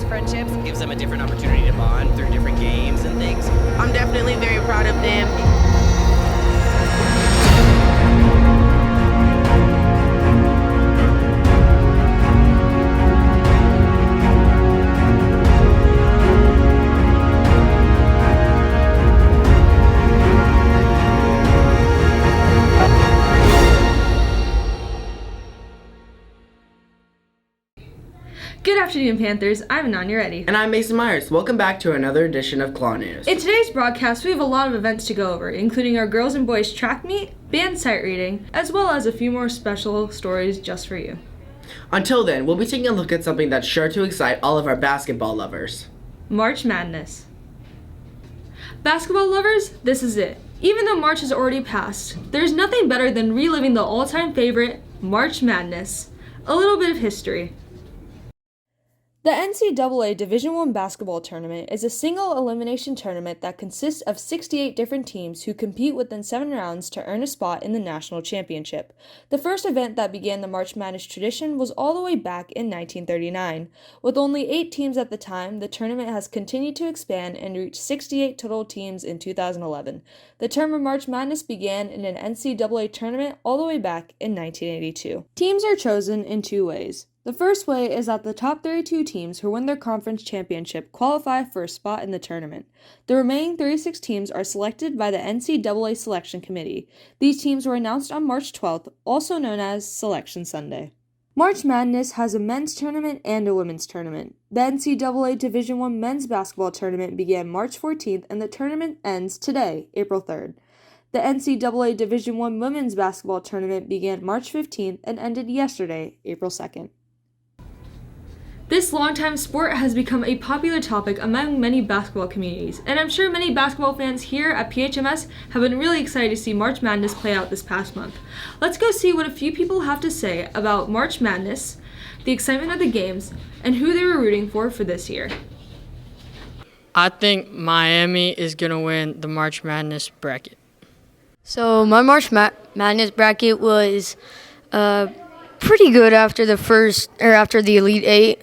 builds friendships, gives them a different opportunity to bond through different games and things. I'm definitely very proud of them. Good afternoon, Panthers. I'm Ananya Reddy. And I'm Mason Myers. Welcome back to another edition of KLAW News. In today's broadcast, we have a lot of events to go over, including our girls and boys track meet, band sight reading, as well as a few more special stories just for you. Until then, we'll be taking a look at something that's sure to excite all of our basketball lovers. March Madness. Basketball lovers, this is it. Even though March has already passed, there's nothing better than reliving the all-time favorite, March Madness. A little bit of history. The NCAA Division I basketball tournament is a single elimination tournament that consists of 68 different teams who compete within 7 rounds to earn a spot in the national championship. The first event that began the March Madness tradition was all the way back in 1939. With only 8 teams at the time, the tournament has continued to expand and reached 68 total teams in 2011. The term of March Madness began in an NCAA tournament all the way back in 1982. Teams are chosen in 2 ways. The first way is that the top 32 teams who win their conference championship qualify for a spot in the tournament. The remaining 36 teams are selected by the NCAA Selection Committee. These teams were announced on March 12th, also known as Selection Sunday. March Madness has a men's tournament and a women's tournament. The NCAA Division I men's basketball tournament began March 14th and the tournament ends today, April 3rd. The NCAA Division I women's basketball tournament began March 15th and ended yesterday, April 2nd. This longtime sport has become a popular topic among many basketball communities, and I'm sure many basketball fans here at PHMS have been really excited to see March Madness play out this past month. Let's go see what a few people have to say about March Madness, the excitement of the games, and who they were rooting for this year. I think Miami is going to win the March Madness bracket. So my March Madness bracket was pretty good after the Elite Eight.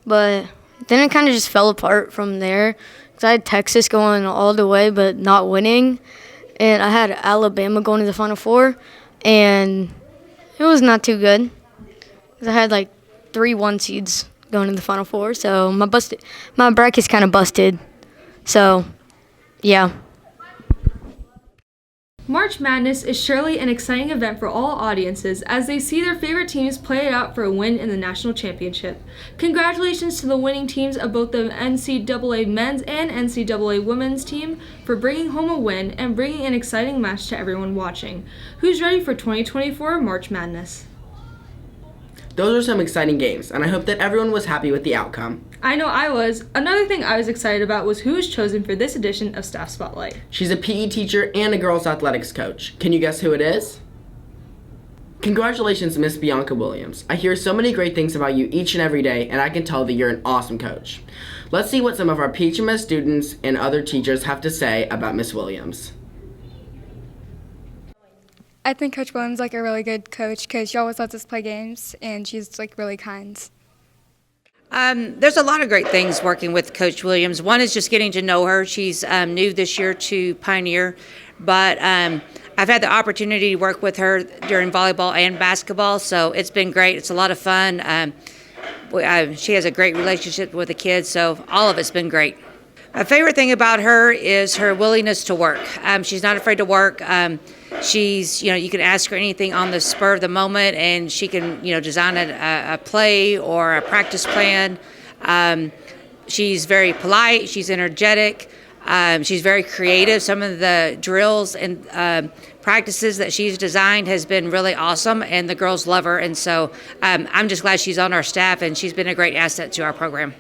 But then it kind of just fell apart from there because I had Texas going all the way but not winning. And I had Alabama going to the Final Four, and it was not too good because I had like 3 1 seeds going to the Final Four. So my bracket's kind of busted. So, yeah. March Madness is surely an exciting event for all audiences as they see their favorite teams play it out for a win in the national championship. Congratulations to the winning teams of both the NCAA men's and NCAA women's team for bringing home a win and bringing an exciting match to everyone watching. Who's ready for 2024 March Madness? Those are some exciting games, and I hope that everyone was happy with the outcome. I know I was. Another thing I was excited about was who was chosen for this edition of Staff Spotlight. She's a PE teacher and a girls' athletics coach. Can you guess who it is? Congratulations, Miss Bianca Williams. I hear so many great things about you each and every day, and I can tell that you're an awesome coach. Let's see what some of our PHMS students and other teachers have to say about Miss Williams. I think Coach Williams is a really good coach because she always lets us play games, and she's really kind. There's a lot of great things working with Coach Williams. One is just getting to know her. She's new this year to Pioneer, but I've had the opportunity to work with her during volleyball and basketball, so it's been great. It's a lot of fun. She has a great relationship with the kids, so all of it's been great. My favorite thing about her is her willingness to work. She's not afraid to work. She's, you can ask her anything on the spur of the moment, and she can, design a play or a practice plan. She's very polite. She's energetic. She's very creative. Some of the drills and practices that she's designed has been really awesome, and the girls love her. And so I'm just glad she's on our staff, and she's been a great asset to our program.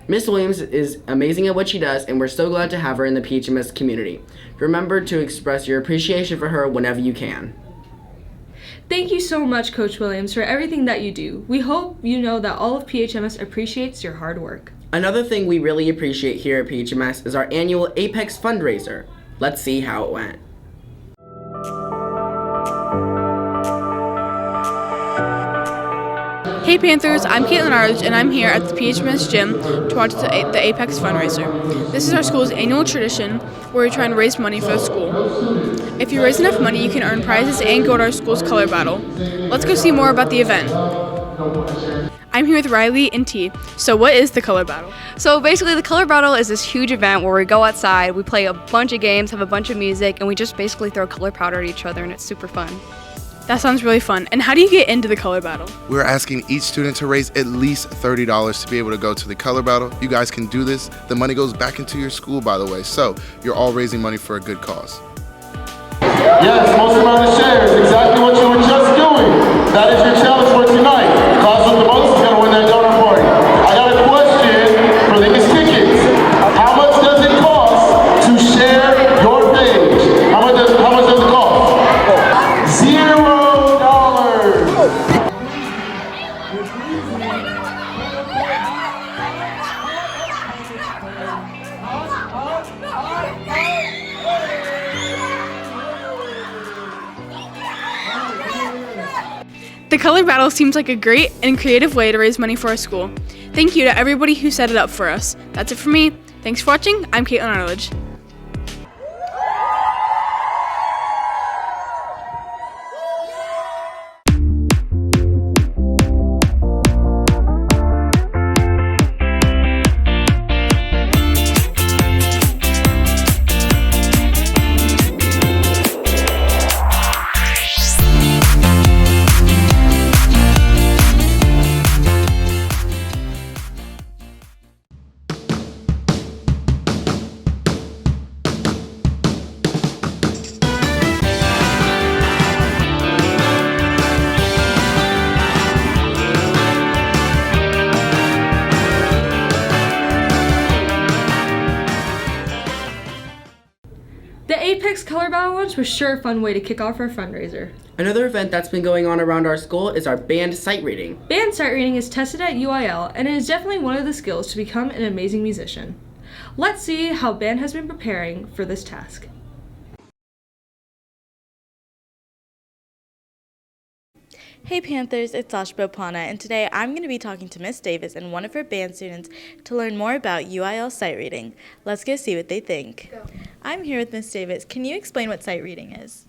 Miss Williams is amazing at what she does, and we're so glad to have her in the PHMS community. Remember to express your appreciation for her whenever you can. Thank you so much, Coach Williams, for everything that you do. We hope you know that all of PHMS appreciates your hard work. Another thing we really appreciate here at PHMS is our annual Apex fundraiser. Let's see how it went. Hey Panthers, I'm Caitlin Arledge, and I'm here at the PHMS gym to watch the Apex fundraiser. This is our school's annual tradition where we try and raise money for the school. If you raise enough money, you can earn prizes and go to our school's color battle. Let's go see more about the event. I'm here with Riley and T. So what is the color battle? So basically the color battle is this huge event where we go outside, we play a bunch of games, have a bunch of music, and we just basically throw color powder at each other, and it's super fun. That sounds really fun. And how do you get into the color battle? We're asking each student to raise at least $30 to be able to go to the color battle. You guys can do this. The money goes back into your school, by the way. So you're all raising money for a good cause. Yes, most amount of shares, exactly what you were just doing. That is your challenge for tonight. The class with the most is going to win that donor party. I got a question for these tickets. How much does it cost to share your page? How much does it cost? $0. The color battle seems like a great and creative way to raise money for our school. Thank you to everybody who set it up for us. That's it for me. Thanks for watching. I'm Caitlin Arledge. The Apex Color Battle lunch was sure a fun way to kick off our fundraiser. Another event that's been going on around our school is our band sight reading. Band sight reading is tested at UIL, and it is definitely one of the skills to become an amazing musician. Let's see how band has been preparing for this task. Hey Panthers, it's Sasha Bopana, and today I'm going to be talking to Miss Davis and one of her band students to learn more about UIL sight reading. Let's go see what they think. Go. I'm here with Miss Davis. Can you explain what sight reading is?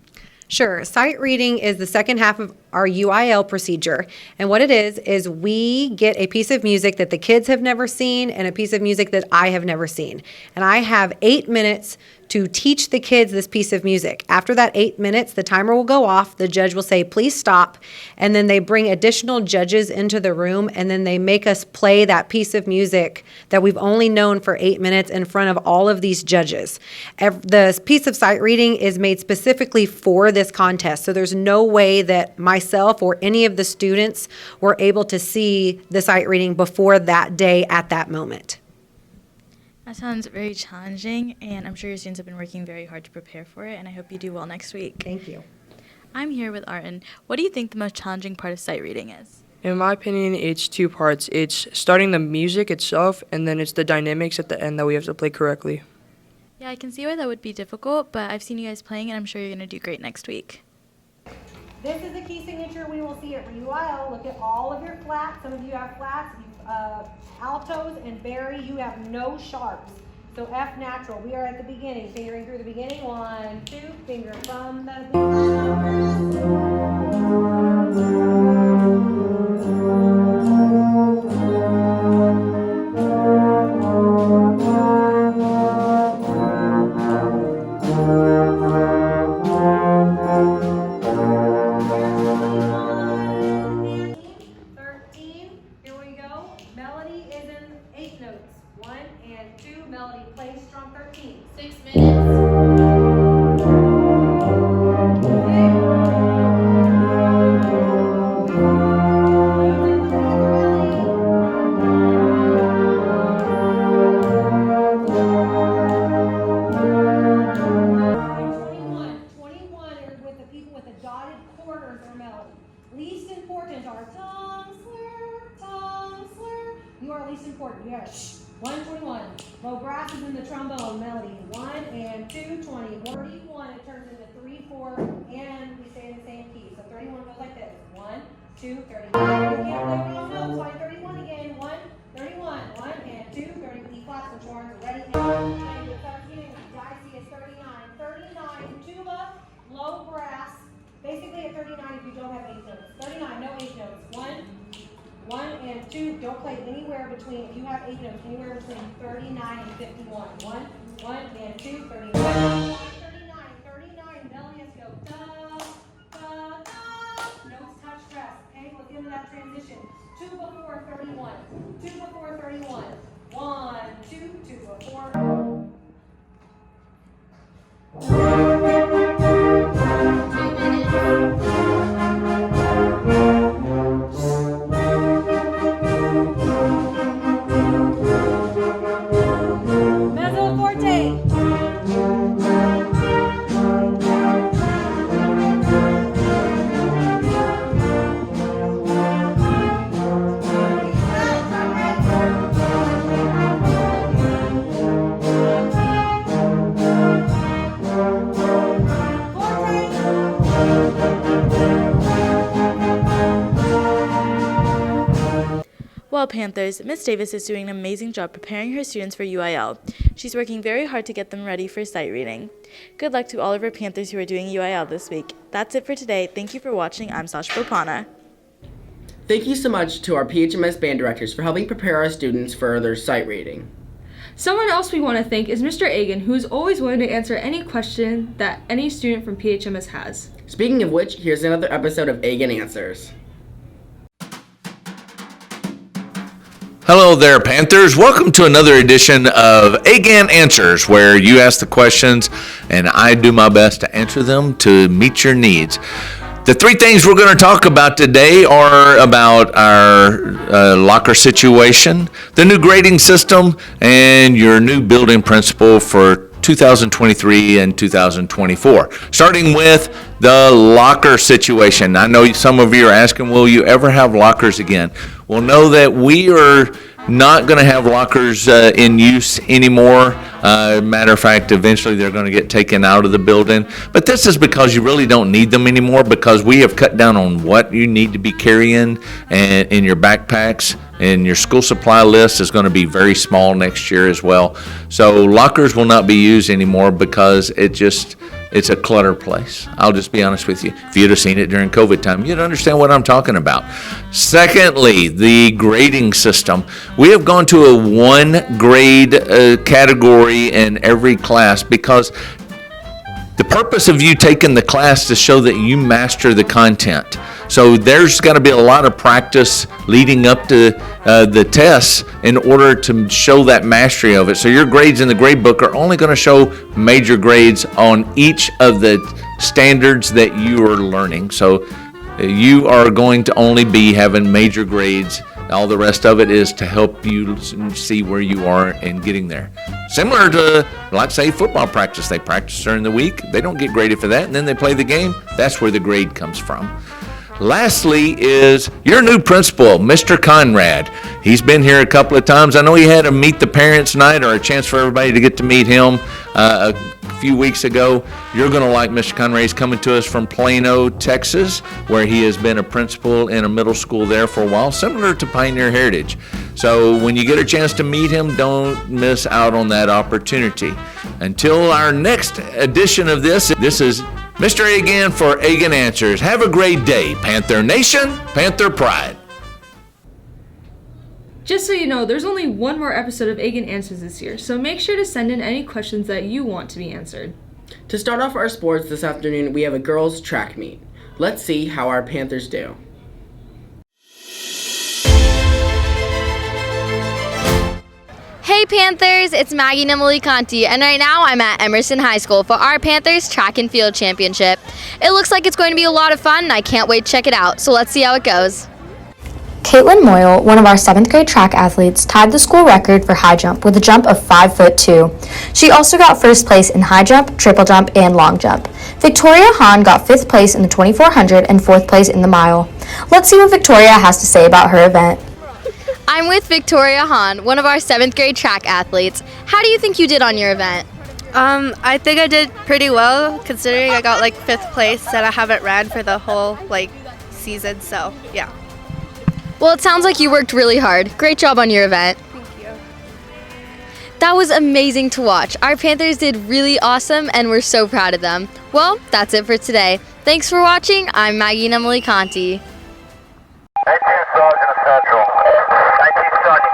Sure. Sight reading is the second half of our UIL procedure. And what it is we get a piece of music that the kids have never seen and a piece of music that I have never seen. And I have 8 minutes to teach the kids this piece of music. After that 8 minutes, the timer will go off. The judge will say, please stop. And then they bring additional judges into the room, and then they make us play that piece of music that we've only known for 8 minutes in front of all of these judges. The piece of sight reading is made specifically for this contest. So there's no way that myself or any of the students were able to see the sight reading before that day at that moment. That sounds very challenging, and I'm sure your students have been working very hard to prepare for it, and I hope you do well next week. Thank you. I'm here with Arden. What do you think the most challenging part of sight reading is? In my opinion, it's two parts. It's starting the music itself, and then it's the dynamics at the end that we have to play correctly. Yeah, I can see why that would be difficult, but I've seen you guys playing, and I'm sure you're going to do great next week. This is the key signature we will see at UIL. Look at all of your flats. Some of you have flats. Altos and Barry, you have no sharps. So F natural. We are at the beginning. Fingering through the beginning. 1, 2. Finger from the melody. Play strong 13. 6 minutes. Least important are tongue slur. You are least important. You got it. 121. Low brass is in the trombone melody. 1 and 2, 20. 31, it turns into 3, 4, and we stay in the same key. So 31 goes like this. 1, 2, 31. You can't play wrong notes. you don't have 8 notes. 39, no 8 notes. 1 and 2, don't play anywhere between, if you have 8 notes, anywhere between 39 and 51. 1 and 2, 39. 39, belly, let's go. Da, da, da. Notes touch rest, okay? Let's get into that transition. 2 before 31. 2 before 31. 1, 2, 2 before. Mezzo forte. Well, Panthers, Miss Davis is doing an amazing job preparing her students for UIL. She's working very hard to get them ready for sight reading. Good luck to all of our Panthers who are doing UIL this week. That's it for today. Thank you for watching. I'm Sasha Bopana. Thank you so much to our PHMS band directors for helping prepare our students for their sight reading. Someone else we want to thank is Mr. Agan, who is always willing to answer any question that any student from PHMS has. Speaking of which, here's another episode of Agan Answers. Hello there, Panthers. Welcome to another edition of Agan Answers, where you ask the questions and I do my best to answer them to meet your needs. The 3 things we're going to talk about today are about our locker situation, the new grading system, and your new building principal for 2023 and 2024. Starting with the locker situation. I know some of you are asking, will you ever have lockers again? Well, know that we are not going to have lockers in use anymore. Matter of fact, eventually they're going to get taken out of the building. But this is because you really don't need them anymore, because we have cut down on what you need to be carrying in your backpacks. And your school supply list is going to be very small next year as well. So lockers will not be used anymore because it's a clutter place. I'll just be honest with you. If you'd have seen it during COVID time, you'd understand what I'm talking about. Secondly, the grading system. We have gone to a 1 grade category in every class because the purpose of you taking the class is to show that you master the content. So there's got to be a lot of practice leading up to the tests in order to show that mastery of it. So your grades in the grade book are only going to show major grades on each of the standards that you are learning. So you are going to only be having major grades. All the rest of it is to help you see where you are in getting there. Similar to, like, say, football practice. They practice during the week. They don't get graded for that, and then they play the game. That's where the grade comes from. Lastly is your new principal, Mr. Conrad. He's been here a couple of times. I know he had a meet the parents night, or a chance for everybody to get to meet him a few weeks ago. You're going to like Mr. Conrad. He's coming to us from Plano, Texas, where he has been a principal in a middle school there for a while, similar to Pioneer Heritage. So when you get a chance to meet him, don't miss out on that opportunity. Until our next edition of this is Mr. Agan for Agan Answers. Have a great day, Panther Nation, Panther Pride. Just so you know, there's only one more episode of Agan Answers this year, so make sure to send in any questions that you want to be answered. To start off our sports this afternoon, we have a girls' track meet. Let's see how our Panthers do. Hey Panthers, it's Maggie Nemoli-Conti, and right now I'm at Emerson High School for our Panthers Track and Field Championship. It looks like it's going to be a lot of fun, and I can't wait to check it out, so let's see how it goes. Caitlin Moyle, one of our 7th grade track athletes, tied the school record for high jump with a jump of 5'2". She also got first place in high jump, triple jump, and long jump. Victoria Hahn got 5th place in the 2400 and 4th place in the mile. Let's see what Victoria has to say about her event. I'm with Victoria Hahn, one of our 7th grade track athletes. How do you think you did on your event? I think I did pretty well, considering I got 5th place and I haven't ran for the whole season, so yeah. Well, it sounds like you worked really hard. Great job on your event. Thank you. That was amazing to watch. Our Panthers did really awesome and we're so proud of them. Well, that's it for today. Thanks for watching. I'm Maggie and Emily Conti. 18 Sergeant Central. 19 Sergeant.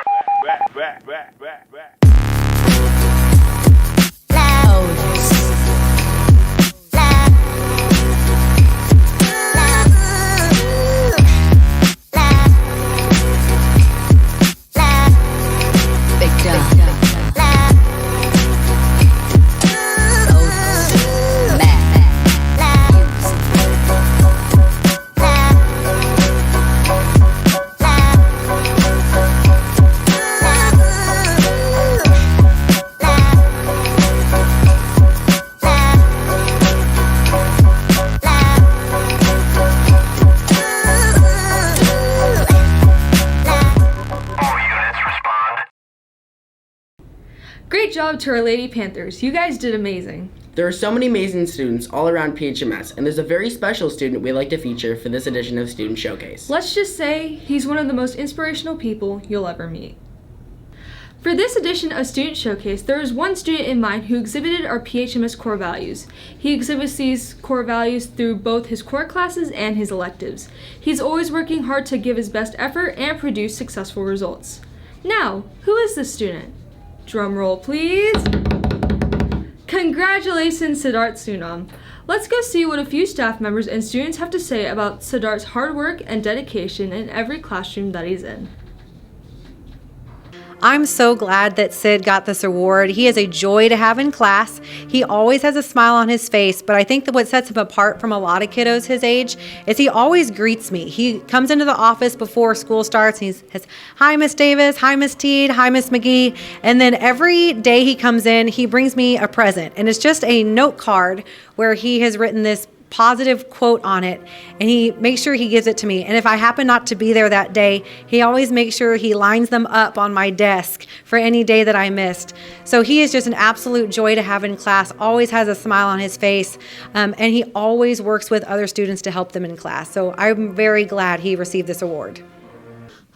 Great job to our Lady Panthers. You guys did amazing. There are so many amazing students all around PHMS, and there's a very special student we'd like to feature for this edition of Student Showcase. Let's just say he's one of the most inspirational people you'll ever meet. For this edition of Student Showcase, there is one student in mind who exhibited our PHMS core values. He exhibits these core values through both his core classes and his electives. He's always working hard to give his best effort and produce successful results. Now, who is this student? Drum roll, please. Congratulations, Siddharth Sunam. Let's go see what a few staff members and students have to say about Siddharth's hard work and dedication in every classroom that he's in. I'm so glad that Sid got this award. He is a joy to have in class. He always has a smile on his face, but I think that what sets him apart from a lot of kiddos his age is he always greets me. He comes into the office before school starts and he says, "Hi, Miss Davis. Hi, Miss Teed. Hi, Miss McGee." And then every day he comes in, he brings me a present. And it's just a note card where he has written this positive quote on it, and he makes sure he gives it to me. And if I happen not to be there that day, he always makes sure he lines them up on my desk for any day that I missed. So he is just an absolute joy to have in class, always has a smile on his face, and he always works with other students to help them in class. So I'm very glad he received this award.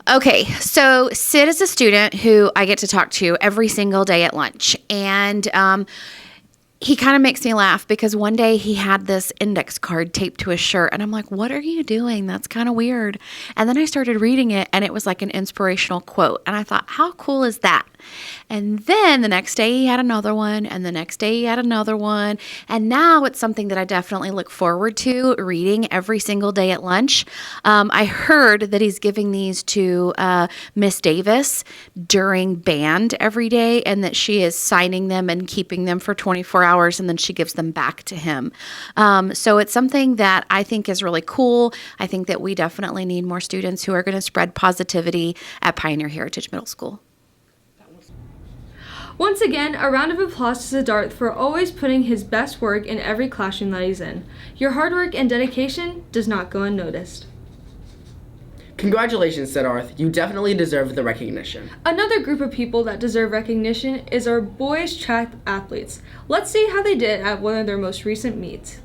Okay, so Sid is a student who I get to talk to every single day at lunch, and he kind of makes me laugh because one day he had this index card taped to his shirt and I'm like, "What are you doing? That's kind of weird." And then I started reading it and it was like an inspirational quote. And I thought, how cool is that? And then the next day he had another one, and the next day he had another one. And now it's something that I definitely look forward to reading every single day at lunch. I heard that he's giving these to Miss Davis during band every day, and that she is signing them and keeping them for 24 hours, and then she gives them back to him. So it's something that I think is really cool. I think that we definitely need more students who are going to spread positivity at Pioneer Heritage Middle School. Once again, a round of applause to Siddharth for always putting his best work in every classroom that he's in. Your hard work and dedication does not go unnoticed. Congratulations, Siddharth. You definitely deserve the recognition. Another group of people that deserve recognition is our boys track athletes. Let's see how they did at one of their most recent meets.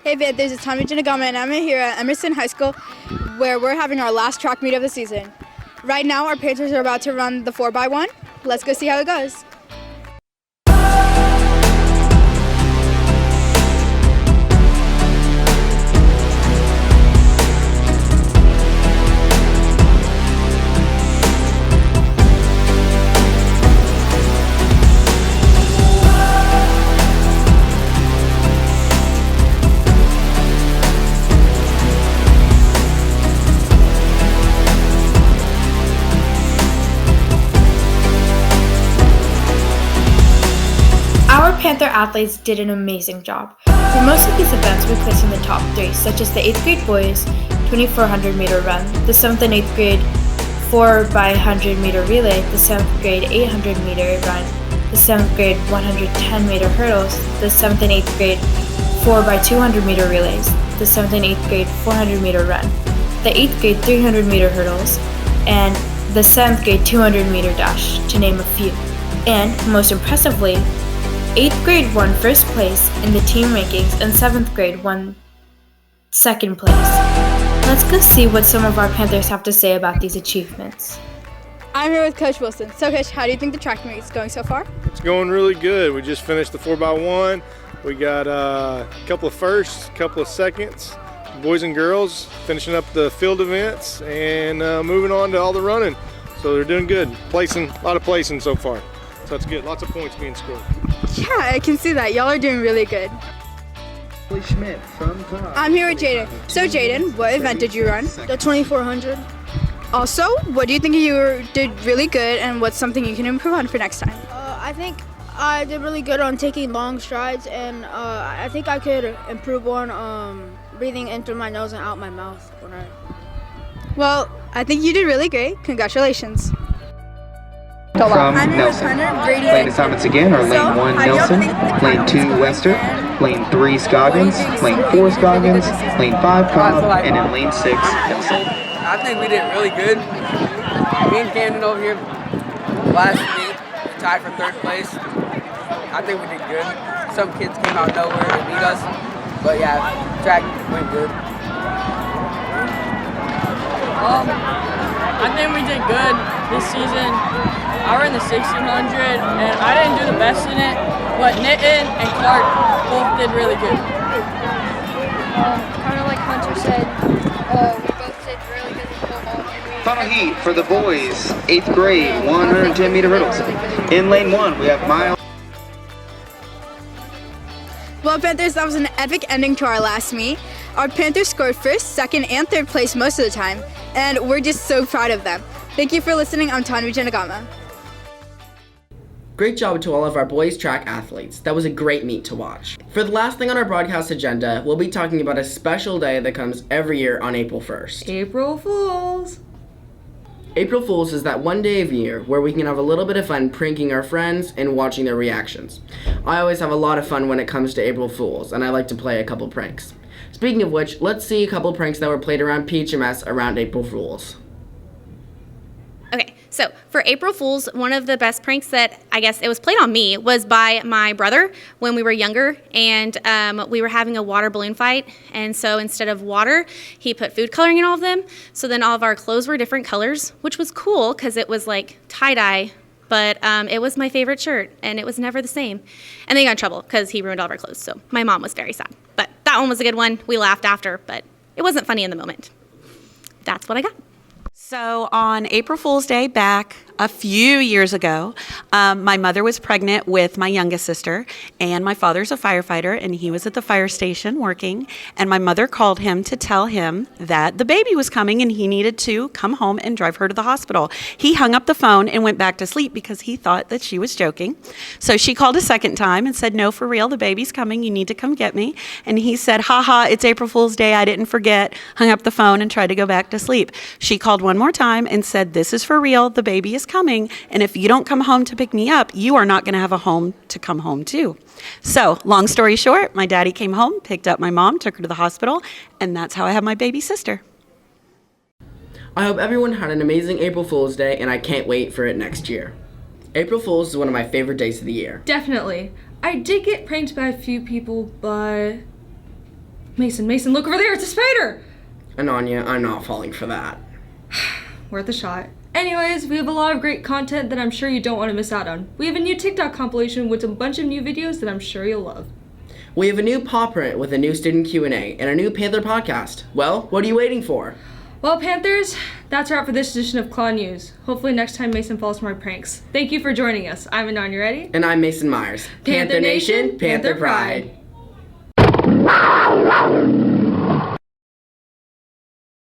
Hey Panthers, it's Tommy Jinagama and I'm here at Emerson High School where we're having our last track meet of the season. Right now our Panthers are about to run the 4x1. Let's go see how it goes. Panther athletes did an amazing job. For most of these events, we placed in the top 3, such as the 8th grade boys 2400 meter run, the 7th and 8th grade 4x100 meter relay, the 7th grade 800 meter run, the 7th grade 110 meter hurdles, the 7th and 8th grade 4x200 meter relays, the 7th and 8th grade 400 meter run, the 8th grade 300 meter hurdles, and the 7th grade 200 meter dash, to name a few. And, most impressively, 8th grade won first place in the team rankings and 7th grade won second place. Let's go see what some of our Panthers have to say about these achievements. I'm here with Coach Wilson. So, Coach, how do you think the track meet is going so far? It's going really good. We just finished the 4x1. We got a couple of firsts, a couple of seconds, boys and girls, finishing up the field events and moving on to all the running. So they're doing good. Placing, a lot of placing so far. So that's good. Lots of points being scored. Yeah, I can see that. Y'all are doing really good. Schmidt from KLAW. I'm here with Jaden. So, Jaden, what event did you run? The 2400. Also, what do you think you did really good, and what's something you can improve on for next time? I think I did really good on taking long strides, and I think I could improve on breathing in through my nose and out my mouth when I. Well, I think you did really great. Congratulations. From Nelson. Lane assignments again are lane 1 Nelson, lane 2 Wester, lane 3 Scoggins, lane 4 Scoggins, lane 5 Cobb, and in lane 6 Nelson. I think we did really good. Me and Camden over here last meet, we tied for 3rd place. I think we did good. Some kids came out of nowhere and beat us, but yeah, track went good. I think we did good this season. I ran the 1600 and I didn't do the best in it, but Nitin and Clark both did really good. Kind of like Hunter said, we both did really good in football. Final heat for the boys, 8th grade, 110 meter hurdles. In lane 1, we have Miles. Well, Panthers, that was an epic ending to our last meet. Our Panthers scored 1st, 2nd, and 3rd place most of the time, and we're just so proud of them. Thank you for listening. I'm Tanvi Janagama. Great job to all of our boys track athletes. That was a great meet to watch. For the last thing on our broadcast agenda, we'll be talking about a special day that comes every year on April 1st. April Fools! April Fools is that one day of year where we can have a little bit of fun pranking our friends and watching their reactions. I always have a lot of fun when it comes to April Fools, and I like to play a couple pranks. Speaking of which, let's see a couple pranks that were played around PHMS around April Fools. Okay, so for April Fools, one of the best pranks that I guess it was played on me was by my brother when we were younger, and we were having a water balloon fight. And so instead of water, he put food coloring in all of them. So then all of our clothes were different colors, which was cool because it was like tie-dye, but it was my favorite shirt, and it was never the same. And then he got in trouble because he ruined all of our clothes. So my mom was very sad. But that one was a good one. We laughed after, but it wasn't funny in the moment. That's what I got. So on April Fool's Day back a few years ago, my mother was pregnant with my youngest sister, and my father's a firefighter, and he was at the fire station working, and my mother called him to tell him that the baby was coming and he needed to come home and drive her to the hospital. He hung up the phone and went back to sleep because he thought that she was joking. So she called a second time and said, "No, for real, the baby's coming. You need to come get me." And he said, "Ha ha, it's April Fool's Day. I didn't forget," hung up the phone and tried to go back to sleep. She called one more time and said, "This is for real. The baby is coming, and if you don't come home to pick me up, you are not going to have a home to come home to." So, long story short, my daddy came home, picked up my mom, took her to the hospital, and that's how I have my baby sister. I hope everyone had an amazing April Fool's Day, and I can't wait for it next year. April Fool's is one of my favorite days of the year. Definitely. I did get pranked by a few people, but... Mason, look over there, it's a spider! Ananya, I'm not falling for that. Worth a shot. Anyways, we have a lot of great content that I'm sure you don't want to miss out on. We have a new TikTok compilation with a bunch of new videos that I'm sure you'll love. We have a new paw print with a new student Q&A and a new Panther podcast. Well, what are you waiting for? Well, Panthers, that's a wrap for this edition of KLAW News. Hopefully next time Mason falls for my pranks. Thank you for joining us. I'm Ananya Reddy. And I'm Mason Myers. Panther Nation, Panther Pride.